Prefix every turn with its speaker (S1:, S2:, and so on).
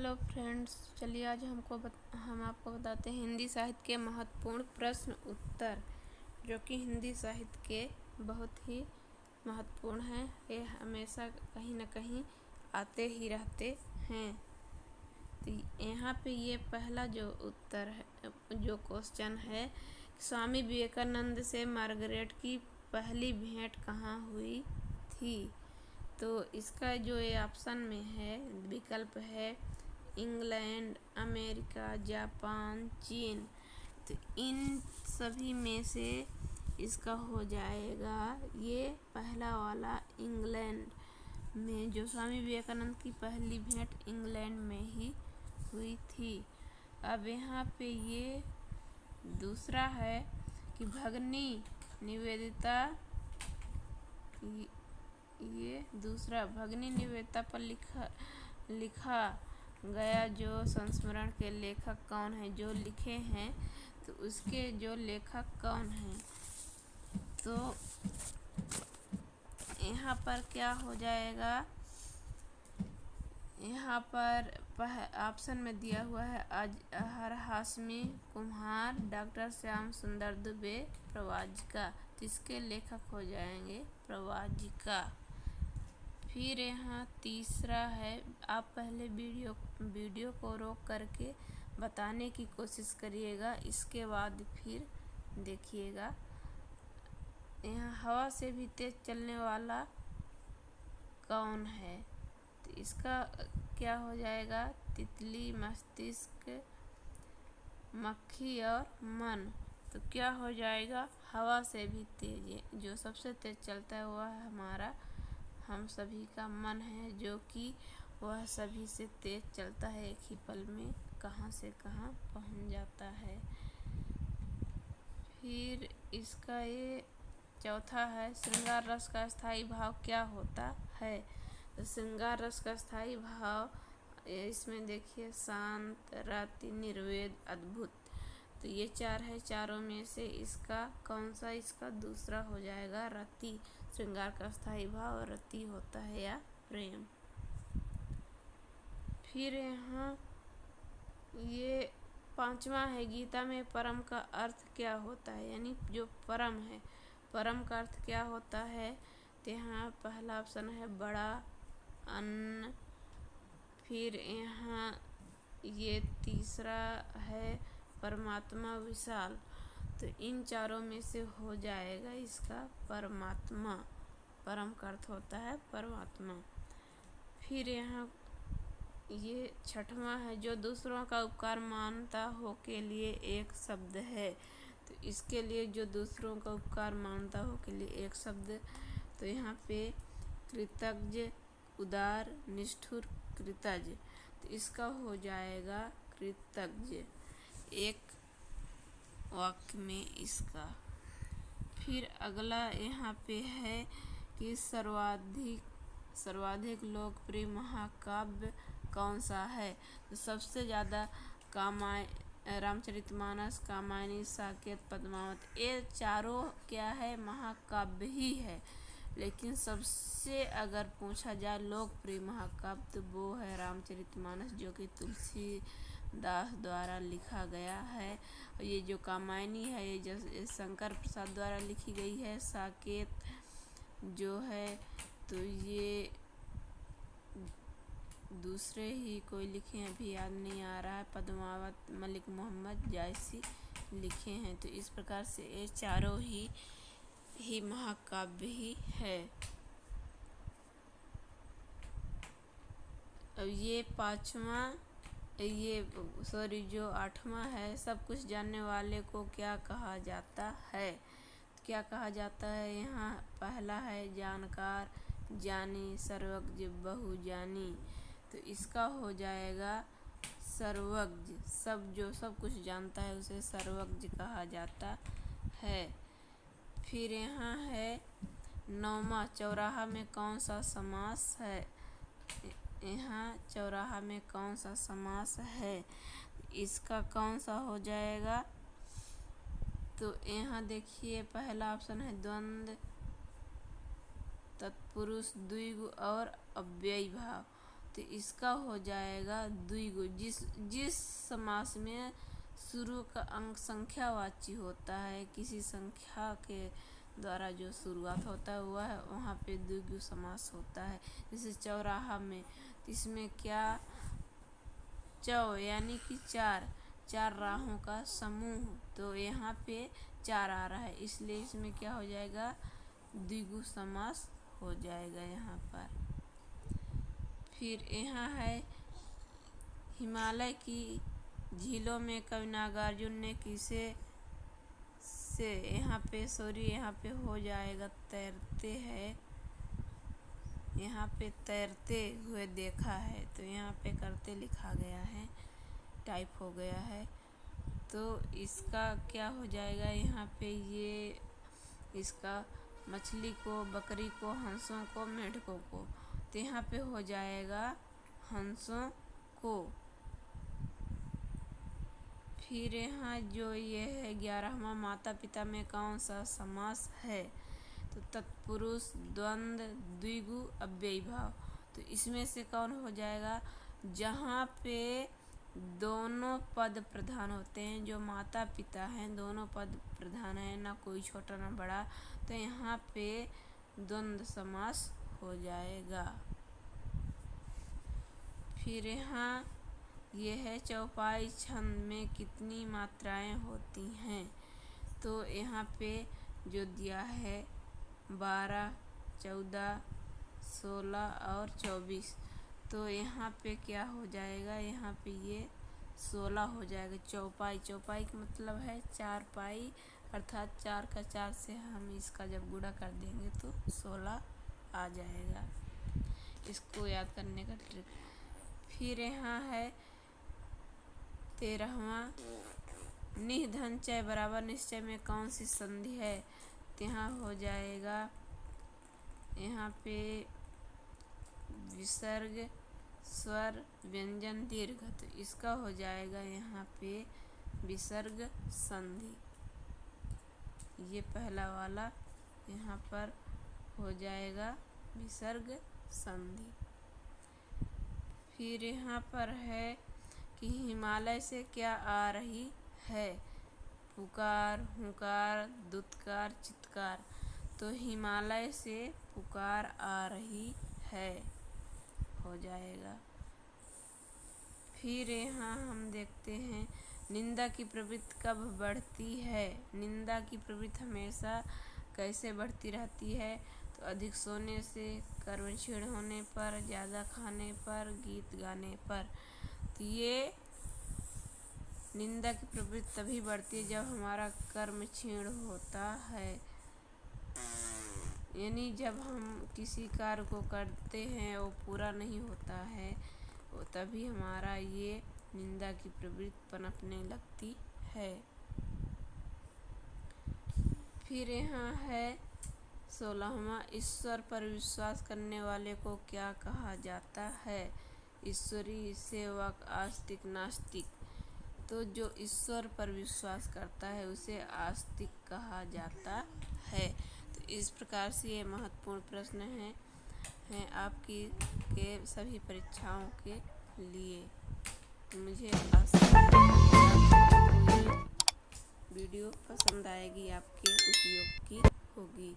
S1: Hello friends, चलिए आज हम आपको बताते हैं हिंदी साहित्य के महत्वपूर्ण प्रश्न उत्तर, जो कि हिंदी साहित्य के बहुत ही महत्वपूर्ण हैं। ये हमेशा कहीं ना कहीं आते ही रहते हैं। तो यहाँ पे ये पहला जो उत्तर है, जो क्वेश्चन है, स्वामी विवेकानंद से मार्गरेट की पहली भेंट कहाँ हुई थी। तो इसका जो ये ऑप्शन में है विकल्प है इंग्लैंड, अमेरिका, जापान, चीन। तो इन सभी में से इसका हो जाएगा ये पहला वाला, इंग्लैंड में। जो स्वामी विवेकानंद की पहली भेंट इंग्लैंड में ही हुई थी। अब यहाँ पे ये दूसरा है कि भगिनी निवेदिता, ये दूसरा भगिनी निवेदिता पर लिखा गया जो संस्मरण के लेखक कौन है, जो लिखे हैं तो उसके जो लेखक कौन हैं। तो यहाँ पर क्या हो जाएगा, यहाँ पर ऑप्शन में दिया हुआ है अजहर हाशमी, कुम्हार, डॉक्टर श्याम सुंदर दुबे, प्रवाजिका। तो इसके लेखक हो जाएंगे प्रवाजिका। फिर यहाँ तीसरा है, आप पहले वीडियो को रोक करके बताने की कोशिश करिएगा, इसके बाद फिर देखिएगा। यहाँ हवा से भी तेज चलने वाला कौन है। तो इसका क्या हो जाएगा, तितली, मस्तिष्क, मक्खी और मन। तो क्या हो जाएगा, हवा से भी तेज, जो सबसे तेज चलता है वह हमारा हम सभी का मन है, जो कि वह सभी से तेज चलता है, एक ही पल में कहाँ से कहाँ पहुँच जाता है। फिर इसका ये चौथा है, श्रृंगार रस का स्थायी भाव क्या होता है। तो श्रृंगार रस का स्थायी भाव इसमें देखिए शांत, रति, निर्वेद, अद्भुत। तो ये चार है, चारों में से इसका कौन सा इसका दूसरा हो जाएगा, रति। श्रृंगार का स्थायी भाव रति होता है या प्रेम। फिर यहाँ ये पांचवा है, गीता में परम का अर्थ क्या होता है, यानी जो परम है, परम का अर्थ क्या होता है। तो यहाँ पहला ऑप्शन है बड़ा, अन्न। फिर यहाँ ये तीसरा है परमात्मा, विशाल। तो इन चारों में से हो जाएगा इसका परमात्मा। परम का अर्थ होता है परमात्मा। फिर यहाँ ये छठवां है, जो दूसरों का उपकार मानता हो के लिए एक शब्द है। तो इसके लिए जो दूसरों का उपकार मानता हो के लिए एक शब्द, तो यहाँ पे कृतज्ञ, उदार, निष्ठुर, कृतज्ञ। तो इसका हो जाएगा कृतज्ञ, एक वाक्य में इसका। फिर अगला यहाँ पे है कि सर्वाधिक लोकप्रिय महाकाव्य कौन सा है। तो सबसे ज़्यादा रामचरितमानस, कामायनी, साकेत, पद्मावत, ये चारों क्या है, महाकाव्य ही है। लेकिन सबसे अगर पूछा जाए लोकप्रिय महाकाव्य, तो वो है रामचरितमानस, जो कि तुलसीदास द्वारा लिखा गया है। और ये जो कामायनी है, ये शंकर प्रसाद द्वारा लिखी गई है। साकेत जो है तो ये दूसरे ही कोई लिखे हैं, अभी याद नहीं आ रहा है। पद्मावत मलिक मोहम्मद जायसी लिखे हैं। तो इस प्रकार से ये चारों ही महाकाव्य ही है। अब ये पांचवा, जो आठवां है, सब कुछ जानने वाले को क्या कहा जाता है। तो क्या कहा जाता है, यहाँ पहला है जानकार, जानी, सर्वज्ञ, बहुजानी। तो इसका हो जाएगा सर्वज्ञ। जो सब कुछ जानता है उसे सर्वज्ञ कहा जाता है। फिर यहाँ है नौवां, चौराहा में कौन सा समास है। यहाँ चौराहा में कौन सा समास है, इसका कौन सा हो जाएगा। तो यहाँ देखिए पहला ऑप्शन है द्वंद्व, तत्पुरुष, द्विगु और अव्ययी भाव। तो इसका हो जाएगा द्विगु। जिस समास में शुरू का अंक संख्यावाची होता है, किसी संख्या के द्वारा जो शुरुआत होता है वह वहाँ पे द्विगु समास होता है। जैसे चौराहा में, तो इसमें क्या चौ यानी कि चार राहों का समूह, तो यहाँ पे 4 आ रहा है, इसलिए इसमें क्या हो जाएगा द्विगु समास हो जाएगा यहाँ पर। फिर यहाँ है हिमालय की झीलों में कवि नागार्जुन ने किसे से यहाँ पे हो जाएगा तैरते हैं, यहाँ पे तैरते हुए देखा है, तो यहाँ पे करते लिखा गया है, टाइप हो गया है, तो इसका क्या हो जाएगा यहाँ पे ये इसका मछली को, बकरी को, हंसों को, मेंढकों को, तो यहाँ पे हो जाएगा हंसों को। फिर यहाँ जो ये है 11वां माता पिता में कौन सा समास है, तो तत्पुरुष, द्वंद्व, द्विगु, अव्ययी भाव, तो इसमें से कौन हो जाएगा, जहाँ पे दोनों पद प्रधान होते हैं, जो माता पिता हैं दोनों पद प्रधान है, ना कोई छोटा ना बड़ा, तो यहाँ पे द्वंद्व समास हो जाएगा। फिर यहाँ ये है चौपाई छंद में कितनी मात्राएं होती हैं, तो यहाँ पे जो दिया है 12, 14, 16 और 24, तो यहाँ पे क्या हो जाएगा, यहाँ पे ये 16 हो जाएगा। चौपाई का मतलब है 4 पाई, अर्थात 4 का 4 से हम इसका जब गुणा कर देंगे तो 16 आ जाएगा। इसको याद करने का ट्रिक। फिर यहाँ है 13वां निह धन चय बराबर निश्चय में कौन सी संधि है, तो यहाँ हो जाएगा यहाँ पे विसर्ग, स्वर, व्यंजन, दीर्घ, तो इसका हो जाएगा यहाँ पे विसर्ग संधि। ये पहला वाला यहाँ पर हो जाएगा विसर्ग संधि। फिर यहाँ पर है कि हिमालय से क्या आ रही है, पुकार, हुंकार, दुत्कार, चित्कार, तो हिमालय से पुकार आ रही है हो जाएगा। फिर यहाँ हम देखते हैं निंदा की प्रवृत्ति कब बढ़ती है, निंदा की प्रवृत्ति हमेशा कैसे बढ़ती रहती है, तो अधिक सोने से, कर्म क्षीण होने पर, ज़्यादा खाने पर, गीत गाने पर, तो ये निंदा की प्रवृत्ति तभी बढ़ती है जब हमारा कर्म क्षीण होता है, यानी जब हम किसी कार्य को करते हैं वो पूरा नहीं होता है, वो तभी हमारा ये निंदा की प्रवृत्ति पनपने लगती है। फिर यहाँ है 16वां ईश्वर पर विश्वास करने वाले को क्या कहा जाता है, ईश्वरी, सेवक, आस्तिक, नास्तिक, तो जो ईश्वर पर विश्वास करता है उसे आस्तिक कहा जाता है। तो इस प्रकार से ये महत्वपूर्ण प्रश्न हैं आपकी के सभी परीक्षाओं के लिए। मुझे आशा है कि ये वीडियो पसंद आएगी, आपके उपयोग की होगी।